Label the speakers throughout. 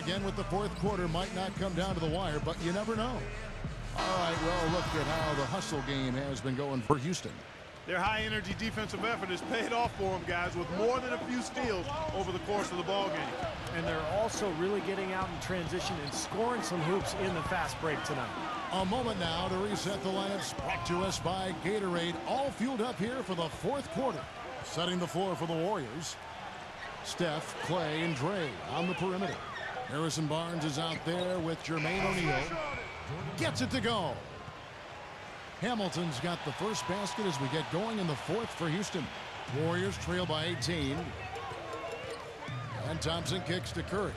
Speaker 1: again with the fourth quarter. Might not come down to the wire, but you never know. All right, well, look at how the hustle game has been going for Houston.
Speaker 2: Their high-energy defensive effort has paid off for them, guys, with more than a few steals over the course of the ball game.
Speaker 3: And they're also really getting out in transition and scoring some hoops in the fast break tonight.
Speaker 1: A moment now to reset the lineups, brought to us by Gatorade. All fueled up here for the fourth quarter. Setting the floor for the Warriors. Steph, Clay, and Dre on the perimeter. Harrison Barnes is out there with Jermaine O'Neal. Gets it to go. Hamilton's got the first basket as we get going in the fourth for Houston. Warriors trail by 18. And Thompson kicks to Curry.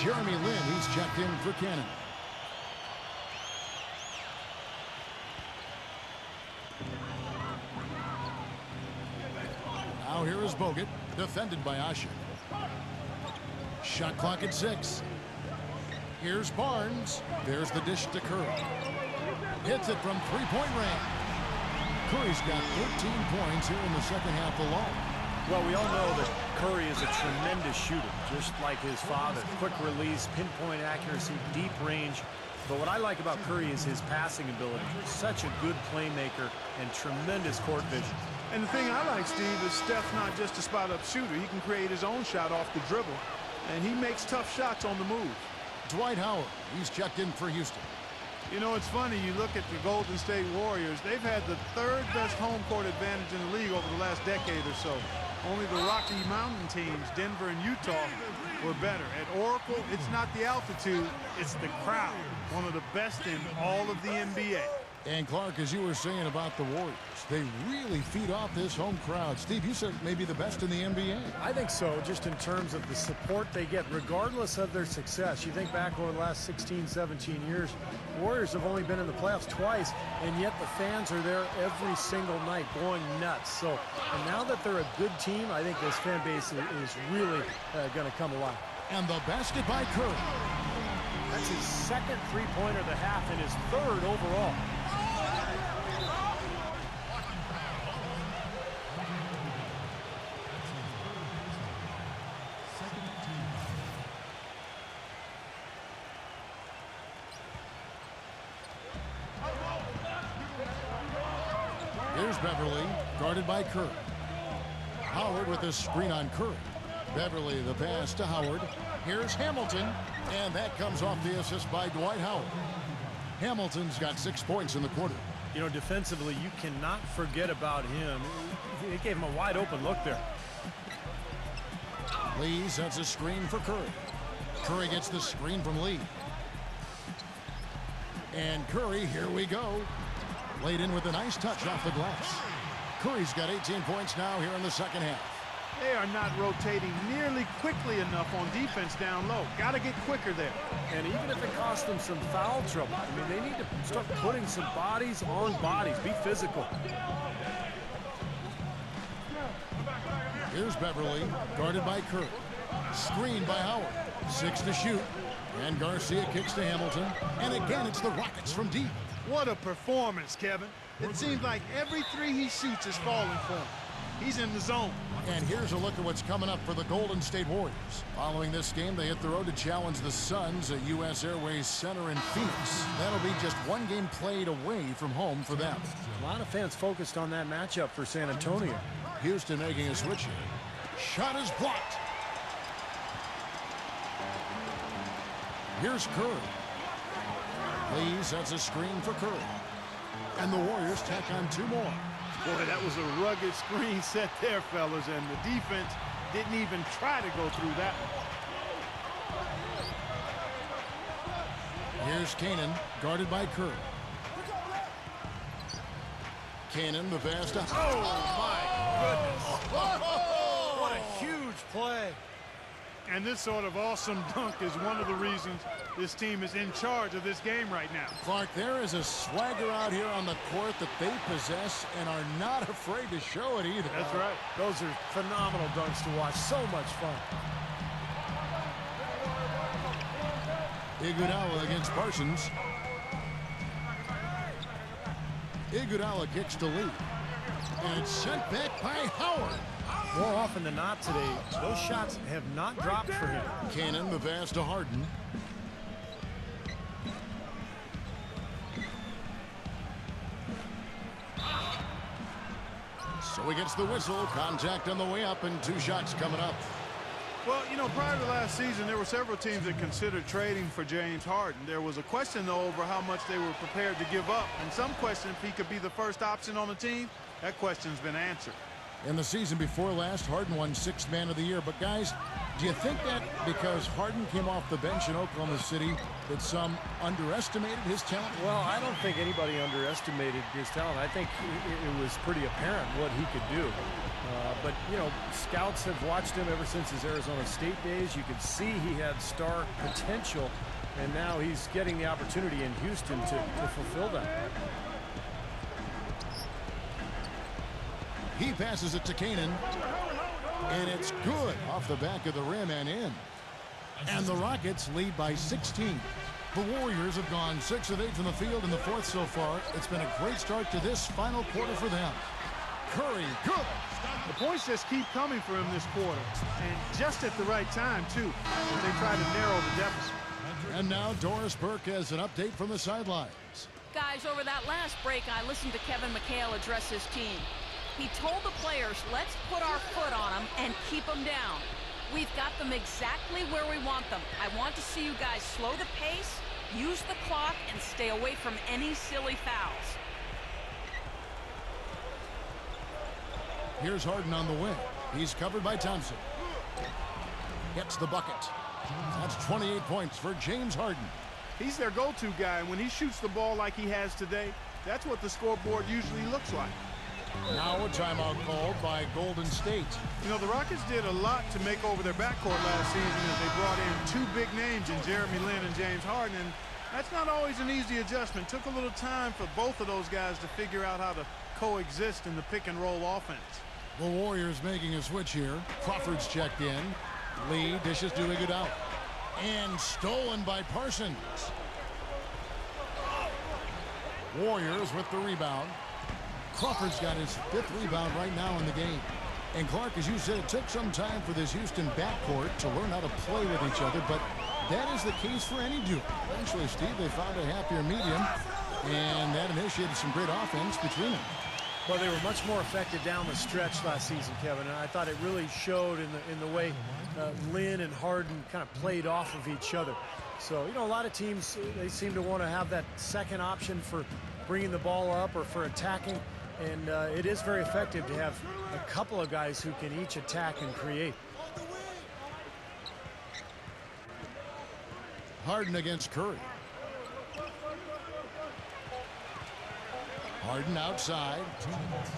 Speaker 1: Jeremy Lin, he's checked in for Cannon. Now here is Bogut, defended by Asher. Shot clock at 6. Here's Barnes. There's the dish to Curry. Hits it from three-point range. Curry's got 13 points here in the second half alone.
Speaker 3: Well, we all know that Curry is a tremendous shooter, just like his father. Quick release, pinpoint accuracy, deep range. But what I like about Curry is his passing ability. Such a good playmaker and tremendous court vision.
Speaker 2: And the thing I like, Steve, is Steph's not just a spot-up shooter. He can create his own shot off the dribble. And he makes tough shots on the move.
Speaker 1: Dwight Howard, he's checked in for Houston.
Speaker 2: You know, it's funny, you look at the Golden State Warriors, they've had the third best home court advantage in the league over the last decade or so. Only the Rocky Mountain teams, Denver and Utah, were better. At Oracle, it's not the altitude, it's the crowd. One of the best in all of the NBA.
Speaker 1: And Clark, as you were saying about the Warriors, they really feed off this home crowd. Steve, you said maybe the best in the NBA.
Speaker 3: I think so, just in terms of the support they get, regardless of their success. You think back over the last 16, 17 years, Warriors have only been in the playoffs twice, and yet the fans are there every single night going nuts. So, and now that they're a good team, I think this fan base is really going to come alive.
Speaker 1: And the basket by Curry.
Speaker 3: That's his second three-pointer of the half and his third overall.
Speaker 1: Here's Beverly, guarded by Curry. Howard with a screen on Curry. Beverly, the pass to Howard. Here's Hamilton, and that comes off the assist by Dwight Howard. Hamilton's got 6 points in the quarter.
Speaker 3: You know, defensively, you cannot forget about him. It gave him a wide open look there.
Speaker 1: Lee sets a screen for Curry. Curry gets the screen from Lee. And Curry, here we go. Laid in with a nice touch off the glass. Curry's got 18 points now here in the second half.
Speaker 2: They are not rotating nearly quickly enough on defense down low. Got to get quicker there.
Speaker 3: And even if it costs them some foul trouble, I mean, they need to start putting some bodies on bodies. Be physical.
Speaker 1: Here's Beverly, guarded by Curry. Screened by Howard. 6 to shoot. And Garcia kicks to Hamilton. And again, it's the Rockets from deep.
Speaker 2: What a performance, Kevin. It seems like every three he shoots is falling for him. He's in the zone.
Speaker 1: And here's a look at what's coming up for the Golden State Warriors. Following this game, they hit the road to challenge the Suns at U.S. Airways Center in Phoenix. That'll be just one game played away from home for them.
Speaker 3: A lot of fans focused on that matchup for San Antonio.
Speaker 1: Houston making a switch here. Shot is blocked. Here's Curry. Lee sets a screen for Curry. And the Warriors tack on 2 more.
Speaker 2: Boy, that was a rugged screen set there, fellas, and the defense didn't even try to go through that one.
Speaker 1: Here's Cannon, guarded by Curry. Cannon, the pass to...
Speaker 3: Oh, my goodness. What a huge play.
Speaker 2: And this sort of awesome dunk is one of the reasons this team is in charge of this game right now.
Speaker 1: Clark, there is a swagger out here on the court that they possess and are not afraid to show it either.
Speaker 2: That's right.
Speaker 3: Those are phenomenal dunks to watch. So much fun.
Speaker 1: Iguodala against Parsons. Iguodala kicks to Lee. And it's sent back by Howard.
Speaker 3: More often than not today, those shots have not dropped for him.
Speaker 1: Cannon, the pass to Harden. So he gets the whistle. Contact on the way up and 2 shots coming up.
Speaker 2: Well, you know, prior to last season, there were several teams that considered trading for James Harden. There was a question, though, over how much they were prepared to give up, and some question if he could be the first option on the team. That question's been answered.
Speaker 1: In the season before last, Harden won 6th Man of the Year. But, guys, do you think that because Harden came off the bench in Oklahoma City that some underestimated his talent?
Speaker 3: Well, I don't think anybody underestimated his talent. I think it was pretty apparent what he could do. But, you know, scouts have watched him ever since his Arizona State days. You could see he had star potential, and now he's getting the opportunity in Houston to fulfill that.
Speaker 1: He passes it to Canaan, and it's good off the back of the rim and in. And the Rockets lead by 16. The Warriors have gone 6 of 8 from the field in the 4th so far. It's been a great start to this final quarter for them. Curry, good.
Speaker 2: The points just keep coming for him this quarter, and just at the right time, too, as they try to narrow the deficit.
Speaker 1: And now Doris Burke has an update from the sidelines.
Speaker 4: Guys, over that last break, I listened to Kevin McHale address his team. He told the players, let's put our foot on them and keep them down. We've got them exactly where we want them. I want to see you guys slow the pace, use the clock, and stay away from any silly fouls.
Speaker 1: Here's Harden on the wing. He's covered by Thompson. Gets the bucket. That's 28 points for James Harden.
Speaker 2: He's their go-to guy, and when he shoots the ball like he has today, that's what the scoreboard usually looks like.
Speaker 1: Now a timeout called by Golden State.
Speaker 2: You know, the Rockets did a lot to make over their backcourt last season as they brought in 2 big names in Jeremy Lin and James Harden, and that's not always an easy adjustment. Took a little time for both of those guys to figure out how to coexist in the pick-and-roll offense.
Speaker 1: The Warriors making a switch here. Crawford's checked in. Lee dishes to Iguodala. And stolen by Parsons. Warriors with the rebound. Crawford's got his 5th rebound right now in the game. And Clark, as you said, it took some time for this Houston backcourt to learn how to play with each other, but that is the case for any duo. Eventually, Steve, they found a happier medium, and that initiated some great offense between them.
Speaker 3: Well, they were much more effective down the stretch last season, Kevin, and I thought it really showed in the way Lin and Harden kind of played off of each other. So, you know, a lot of teams, they seem to want to have that second option for bringing the ball up or for attacking, and it is very effective to have a couple of guys who can each attack and create.
Speaker 1: Harden against Curry. Harden outside.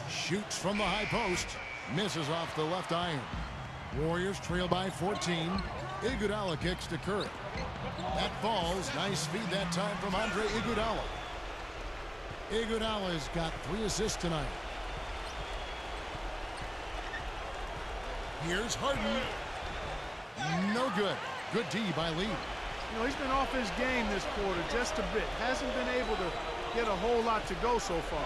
Speaker 1: Shoots from the high post. Misses off the left iron. Warriors trail by 14. Iguodala kicks to Curry. That falls. Nice feed that time from Andre Iguodala. Iguodala's got 3 assists tonight. Here's Harden. No good. Good D by Lee.
Speaker 2: You know, he's been off his game this quarter just a bit. Hasn't been able to get a whole lot to go so far.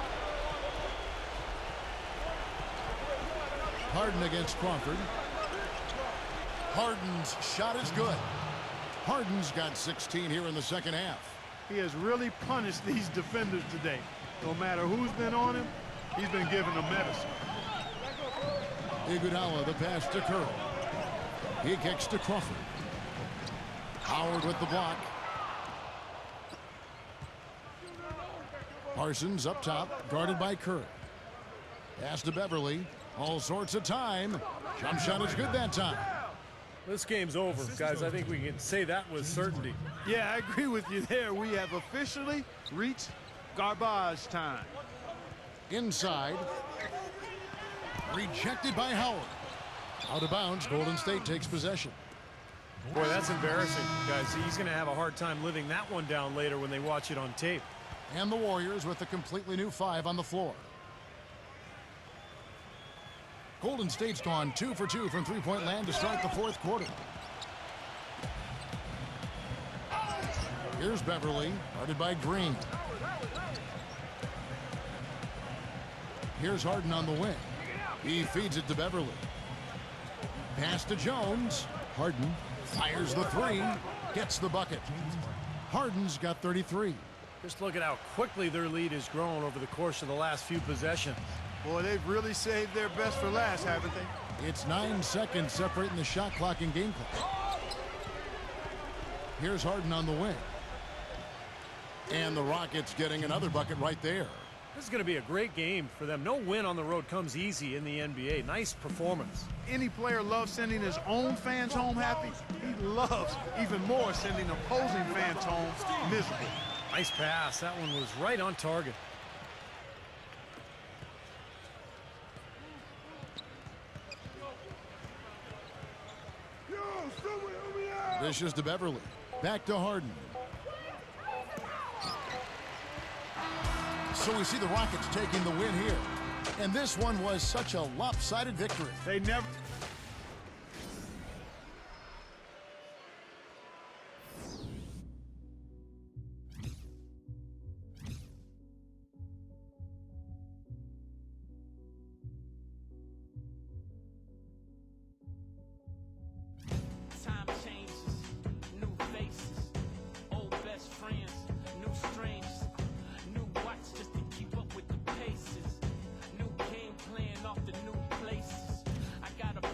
Speaker 1: Harden against Crawford. Harden's shot is good. Harden's got 16 here in the second half.
Speaker 2: He has really punished these defenders today. No matter who's been on him, he's been giving them medicine.
Speaker 1: Iguodala, the pass to Curry. He kicks to Crawford. Howard with the block. Parsons up top, guarded by Curry. Pass to Beverly. All sorts of time. Jump shot is good that time.
Speaker 3: This game's over, guys. I think we can say that with certainty.
Speaker 2: Yeah, I agree with you there. We have officially reached garbage time.
Speaker 1: Inside. Rejected by Howard. Out of bounds. Golden State takes possession.
Speaker 3: Boy, that's embarrassing, guys. He's going to have a hard time living that one down later when they watch it on tape.
Speaker 1: And the Warriors with a completely new 5 on the floor. Golden State's gone 2 for 2 from three-point land to start the 4th quarter. Here's Beverly, guarded by Green. Here's Harden on the wing. He feeds it to Beverly. Pass to Jones. Harden fires the three. Gets the bucket. Harden's got 33.
Speaker 3: Just look at how quickly their lead has grown over the course of the last few possessions.
Speaker 2: Boy, they've really saved their best for last, haven't they?
Speaker 1: It's 9 seconds separating the shot clock and game clock. Here's Harden on the wing. And the Rockets getting another bucket right there.
Speaker 3: This is going to be a great game for them. No win on the road comes easy in the NBA. Nice performance.
Speaker 2: Any player loves sending his own fans home happy. He loves even more sending opposing fans home miserable.
Speaker 3: Nice pass. That one was right on target.
Speaker 1: Dishes to Beverly. Back to Harden. So we see the Rockets taking the win here. And this one was such a lopsided victory.
Speaker 2: They never...
Speaker 5: Time changes, new faces, old best friends, new strangers, new watch just to keep up with the paces, new game plan off the new places. I got a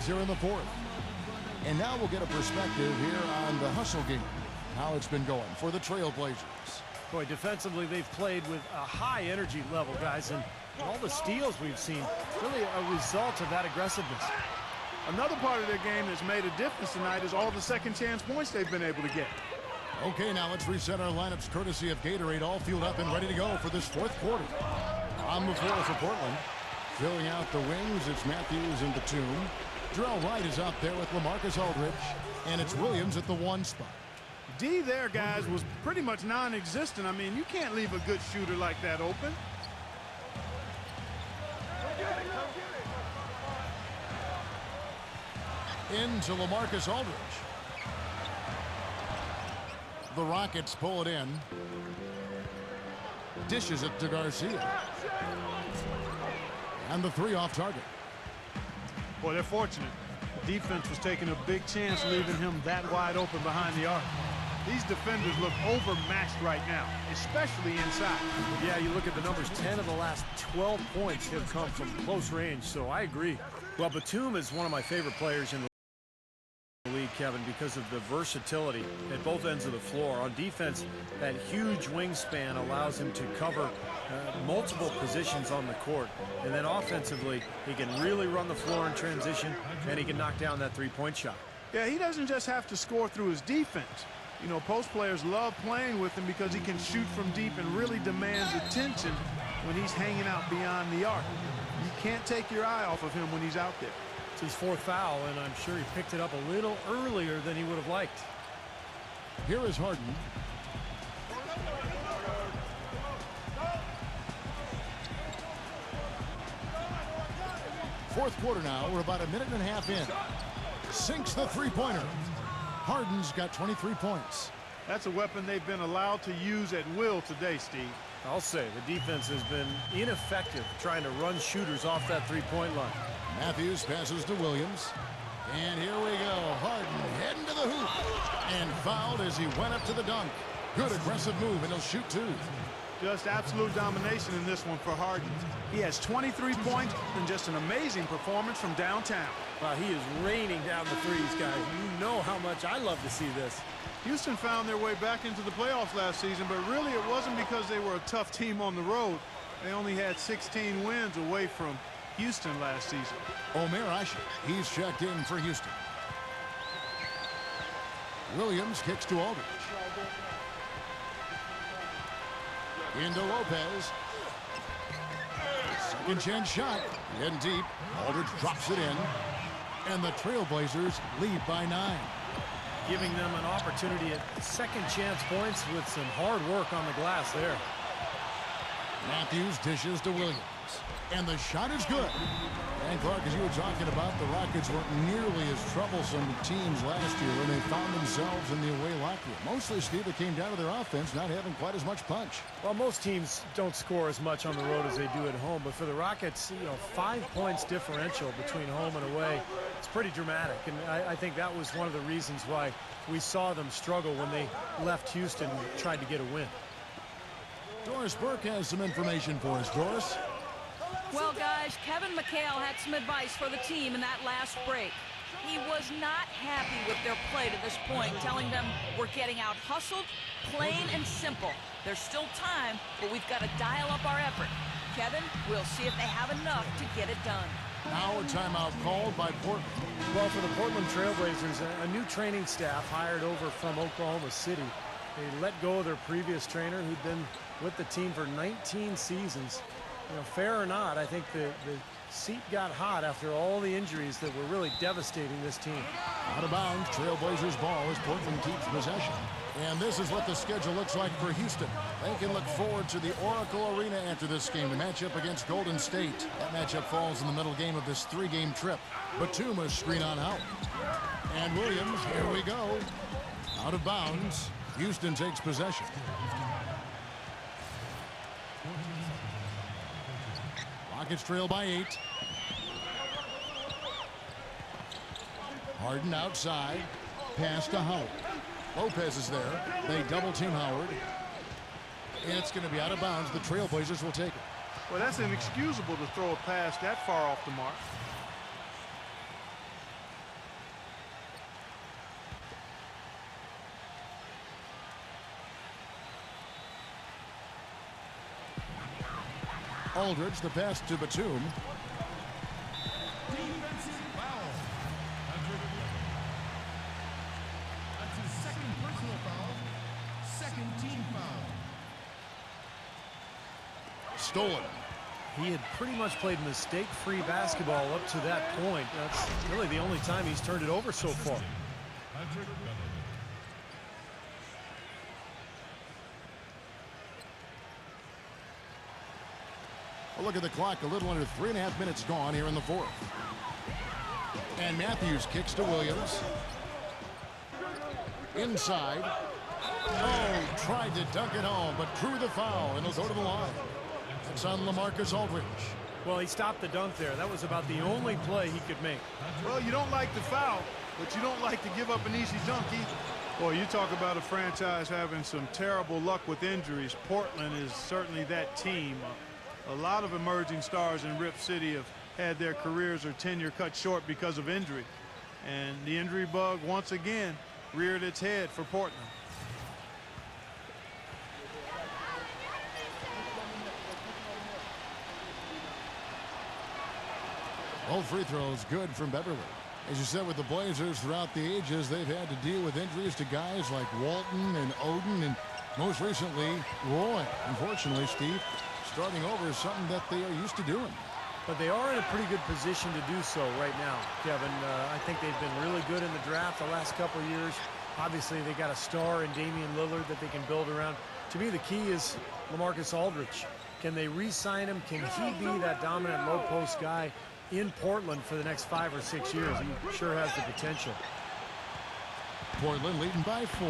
Speaker 1: here in the fourth. And now we'll get a perspective here on the hustle game, how it's been going for the Trailblazers.
Speaker 3: Boy, defensively, they've played with a high energy level, guys, and all the steals we've seen, really a result of that aggressiveness.
Speaker 2: Another part of their game that's made a difference tonight is all the second chance points they've been able to get.
Speaker 1: Okay, now let's reset our lineups courtesy of Gatorade, all fueled up and ready to go for this fourth quarter. On the floor for Portland, filling out the wings, it's Matthews and Batum. Jarrell Wright is out there with LaMarcus Aldridge, and it's Williams at the 1 spot.
Speaker 2: D there, guys, was pretty much non-existent. I mean, you can't leave a good shooter like that open.
Speaker 1: Into LaMarcus Aldridge. The Rockets pull it in. Dishes it to Garcia. And the 3 off target.
Speaker 2: Boy, they're fortunate. The defense was taking a big chance, leaving him that wide open behind the arc. These defenders look overmatched right now, especially inside.
Speaker 3: Yeah, you look at the numbers, 10 of the last 12 points have come from close range, so I agree. Well, Batum is one of my favorite players in the league, Kevin, because of the versatility at both ends of the floor. On defense, that huge wingspan allows him to cover multiple positions on the court. And then offensively, he can really run the floor in transition, and he can knock down that three-point shot.
Speaker 2: Yeah, he doesn't just have to score through his defense. You know, post players love playing with him because he can shoot from deep and really demands attention when he's hanging out beyond the arc. You can't take your eye off of him when he's out there.
Speaker 3: It's his 4th foul, and I'm sure he picked it up a little earlier than he would have liked.
Speaker 1: Here is Harden. Fourth quarter now. We're about a minute and a half in. Sinks the three-pointer. Harden's got 23 points.
Speaker 2: That's a weapon they've been allowed to use at will today, Steve.
Speaker 3: I'll say the defense has been ineffective trying to run shooters off that three-point line.
Speaker 1: Matthews passes to Williams. And here we go. Harden heading to the hoop. And fouled as he went up to the dunk. Good aggressive move, and he'll shoot 2.
Speaker 2: Just absolute domination in this one for Harden. He has 23 points and just an amazing performance from downtown.
Speaker 3: Wow, he is raining down the threes, guys. You know how much I love to see this.
Speaker 2: Houston found their way back into the playoffs last season, but really it wasn't because they were a tough team on the road. They only had 16 wins away from Houston last season.
Speaker 1: Omer Asher, he's checked in for Houston. Williams kicks to Aldridge. Into Lopez. Second chance shot. In deep. Aldridge drops it in. And the Trailblazers lead by 9.
Speaker 3: Giving them an opportunity at second chance points with some hard work on the glass there.
Speaker 1: Matthews dishes to Williams. And the shot is good. And Clark, as you were talking about, the Rockets weren't nearly as troublesome teams last year when they found themselves in the away locker room. Mostly, Steve, it came down to their offense not having quite as much punch.
Speaker 3: Well, most teams don't score as much on the road as they do at home, but for the Rockets, 5 points differential between home and away, it's pretty dramatic. And I think that was one of the reasons why we saw them struggle when they left Houston and tried to get a win.
Speaker 1: Doris Burke has some information for us. Doris?
Speaker 4: Well, guys, Kevin McHale had some advice for the team in that last break. He was not happy with their play to this point, telling them we're getting out hustled, plain and simple. There's still time, but we've got to dial up our effort. Kevin, we'll see if they have enough to get it done.
Speaker 1: Now a timeout called by Portland.
Speaker 3: Well, for the Portland Trailblazers, a new training staff hired over from Oklahoma City. They let go of their previous trainer who'd been with the team for 19 seasons. Fair or not, I think the seat got hot after all the injuries that were really devastating this team.
Speaker 1: Out of bounds, Trailblazers ball as Portland keeps possession. And this is what the schedule looks like for Houston. They can look forward to the Oracle Arena after this game, the matchup against Golden State. That matchup falls in the middle game of this 3-game trip. Batum screen on Howard. And Williams, here we go. Out of bounds, Houston takes possession. Rockets trail by 8. Harden outside. Pass to Howard. Lopez is there. They double team Howard. And it's going to be out of bounds. The Trailblazers will take it.
Speaker 2: Well, that's inexcusable to throw a pass that far off the mark.
Speaker 1: Aldridge, the pass to Batum.
Speaker 6: Defensive foul. That's his second personal foul. Second team foul.
Speaker 1: Stolen.
Speaker 3: He had pretty much played mistake-free basketball up to that point. That's really the only time he's turned it over so far.
Speaker 1: A look at the clock, a little under 3.5 minutes gone here in the fourth. And Matthews kicks to Williams. Inside. Oh, tried to dunk it home, but drew the foul, and he'll go to the line. It's on LaMarcus Aldridge.
Speaker 3: Well, he stopped the dunk there. That was about the only play he could make.
Speaker 2: Well, you don't like the foul, but you don't like to give up an easy dunk either. Boy, you talk about a franchise having some terrible luck with injuries. Portland is certainly that team. A lot of emerging stars in Rip City have had their careers or tenure cut short because of injury. And the injury bug, once again, reared its head for Portland.
Speaker 1: Both free throws good from Beverly. As you said, with the Blazers throughout the ages, they've had to deal with injuries to guys like Walton and Oden and most recently Roy. Unfortunately, Steve, starting over is something that they are used to doing.
Speaker 3: But they are in a pretty good position to do so right now, Kevin. I think they've been really good in the draft the last couple of years. Obviously, they got a star in Damian Lillard that they can build around. To me, the key is LaMarcus Aldridge. Can they re-sign him? Can he be that dominant low-post guy in Portland for the next 5 or 6 years? He sure has the potential.
Speaker 1: Portland leading by 4.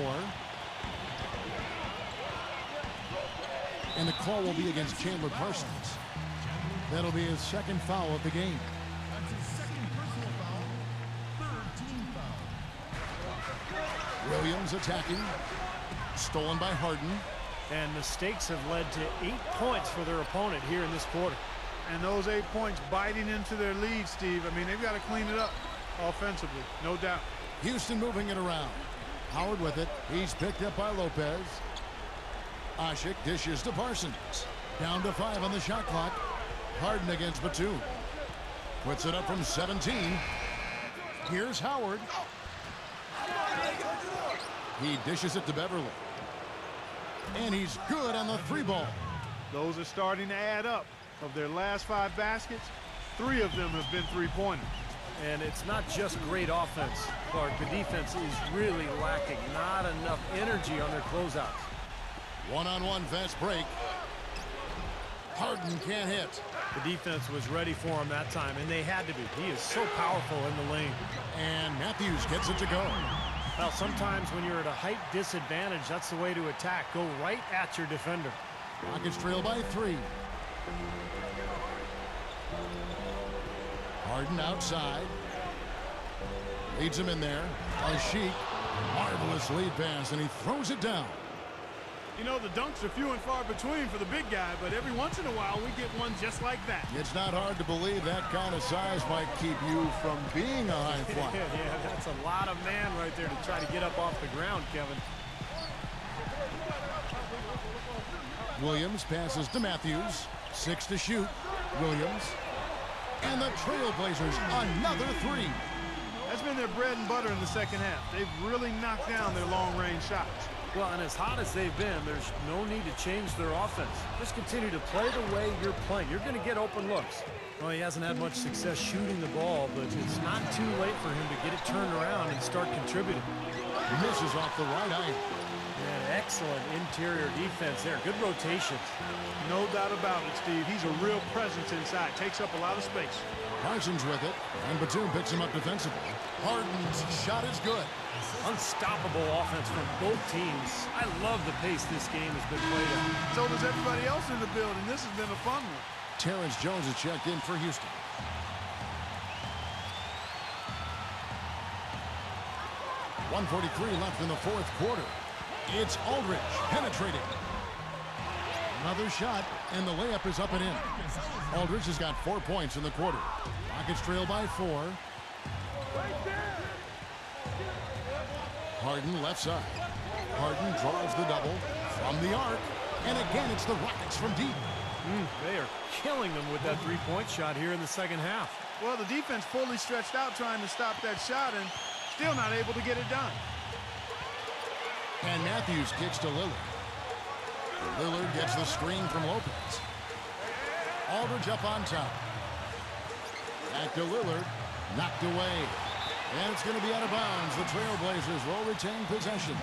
Speaker 1: And the call will be against Chandler Parsons. That'll be his second foul of the game.
Speaker 6: That's his second personal foul. Third team foul.
Speaker 1: Williams attacking. Stolen by Harden.
Speaker 3: And mistakes have led to 8 points for their opponent here in this quarter.
Speaker 2: And those 8 points biting into their lead, Steve. I mean, they've got to clean it up offensively, no doubt.
Speaker 1: Houston moving it around. Howard with it. He's picked up by Lopez. Ashik dishes to Parsons. Down to 5 on the shot clock. Harden against Batum. Puts it up from 17. Here's Howard. He dishes it to Beverly. And he's good on the 3 ball.
Speaker 2: Those are starting to add up. Of their last 5 baskets, 3 of them have been three-pointers.
Speaker 3: And it's not just great offense, Clark. The defense is really lacking. Not enough energy on their closeouts.
Speaker 1: One-on-one fast break. Harden can't hit.
Speaker 3: The defense was ready for him that time, and they had to be. He is so powerful in the lane.
Speaker 1: And Matthews gets it to go.
Speaker 3: Well, sometimes when you're at a height disadvantage, that's the way to attack. Go right at your defender.
Speaker 1: Rockets trail by 3. Harden outside. Leads him in there. Ashik. Marvelous lead pass, and he throws it down.
Speaker 2: You know, the dunks are few and far between for the big guy, but every once in a while we get one just like that.
Speaker 1: It's not hard to believe that kind of size might keep you from being a high flyer.
Speaker 3: Yeah, that's a lot of man right there to try to get up off the ground, Kevin.
Speaker 1: Williams passes to Matthews. 6 to shoot. Williams. And the Trailblazers, another 3.
Speaker 2: That's been their bread and butter in the second half. They've really knocked down their long-range shots.
Speaker 3: Well, and as hot as they've been, there's no need to change their offense. Just continue to play the way you're playing. You're going to get open looks. Well, he hasn't had much success shooting the ball, but it's not too late for him to get it turned around and start contributing.
Speaker 1: Misses off the right iron.
Speaker 3: Yeah, excellent interior defense there. Good rotations.
Speaker 2: No doubt about it, Steve. He's a real presence inside. Takes up a lot of space.
Speaker 1: Parsons with it, and Batum picks him up defensively. Harden's shot is good.
Speaker 3: Unstoppable offense from both teams. I love the pace this game has been played at.
Speaker 2: So does everybody else in the building. This has been a fun one.
Speaker 1: Terrence Jones is checked in for Houston. .143 left in the fourth quarter. It's Aldridge penetrating. Another shot, and the layup is up and in. Aldridge has got 4 points in the quarter. Rockets trail by 4. Harden left side. Harden draws the double from the arc. And again, it's the Rockets from deep.
Speaker 3: They are killing them with that three-point shot here in the second half.
Speaker 2: Well, the defense fully stretched out trying to stop that shot and still not able to get it done.
Speaker 1: And Matthews kicks to Lillard. Lillard gets the screen from Lopez. Aldridge up on top. Back to Lillard. Knocked away. And it's going to be out of bounds. The Trailblazers will retain possession.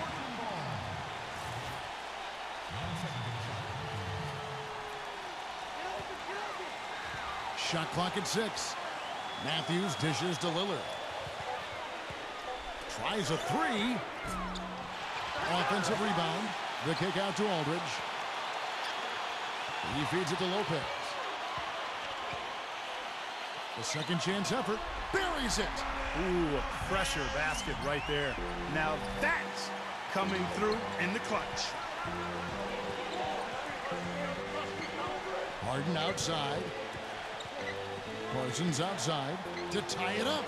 Speaker 1: Shot clock at 6. Matthews dishes to Lillard. Tries a three. Offensive rebound. The kick out to Aldridge. He feeds it to Lopez. The second chance effort. Buries it.
Speaker 3: Ooh, a pressure basket right there.
Speaker 2: Now that's coming through in the clutch.
Speaker 1: Harden outside. Parsons outside to tie it up.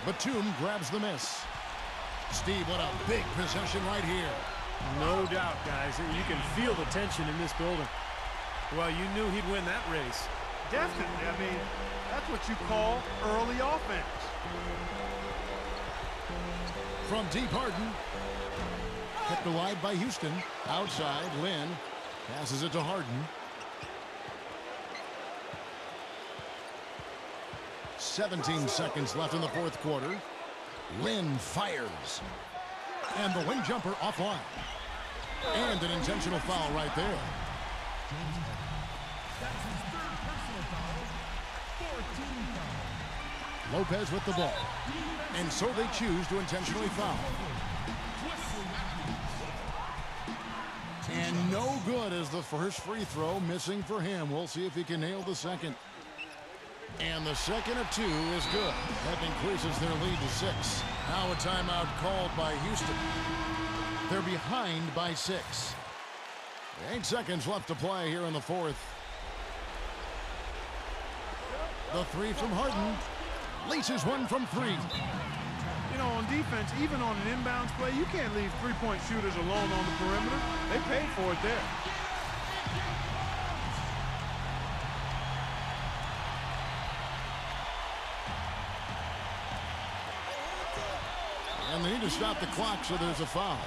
Speaker 1: Batum grabs the miss. Steve, what a big possession right here.
Speaker 3: No doubt, guys. You can feel the tension in this building. Well, you knew he'd win that race.
Speaker 2: Definitely. I mean, that's what you call early offense.
Speaker 1: From deep, Harden. Kept alive by Houston. Outside, Lynn passes it to Harden. 17 seconds left in the fourth quarter. Lynn fires. And the wing jumper offline. And an intentional foul right there.
Speaker 6: That's his third personal foul. 14 foul.
Speaker 1: Lopez with the ball. And so they choose to intentionally foul. And no good as the first free throw missing for him. We'll see if he can nail the second. And the second of 2 is good. That increases their lead to 6. Now a timeout called by Houston. They're behind by 6. 8 seconds left to play here in the fourth. The three from Harden. Laces one from 3.
Speaker 2: You know, on defense, even on an inbounds play, you can't leave three-point shooters alone on the perimeter. They paid for it there.
Speaker 1: And they need to stop the clock, so there's a foul.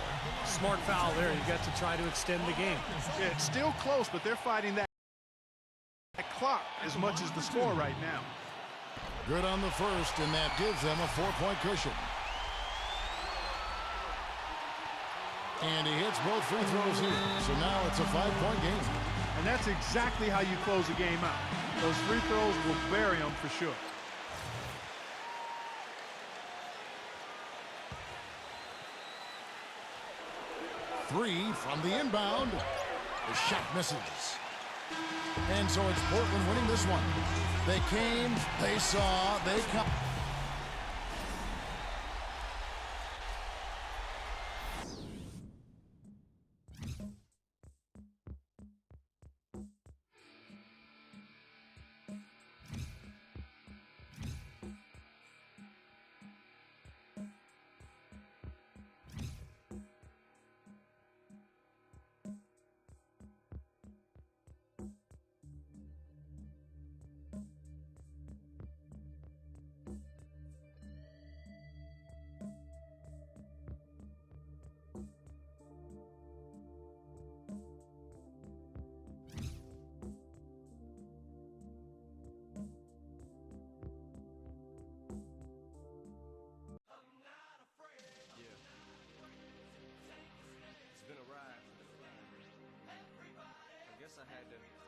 Speaker 3: Smart foul there. You got to try to extend the game.
Speaker 2: Yeah, it's still close, but they're fighting that clock as much as the score right now.
Speaker 1: Good on the first, and that gives them a 4-point cushion. And he hits both free throws here. So now it's a 5-point game.
Speaker 2: And that's exactly how you close a game out. Those free throws will bury them for sure.
Speaker 1: Three from the inbound. The shot misses. And so it's Portland winning this one. They came, they saw, they come.
Speaker 7: It's been a ride. I guess I had to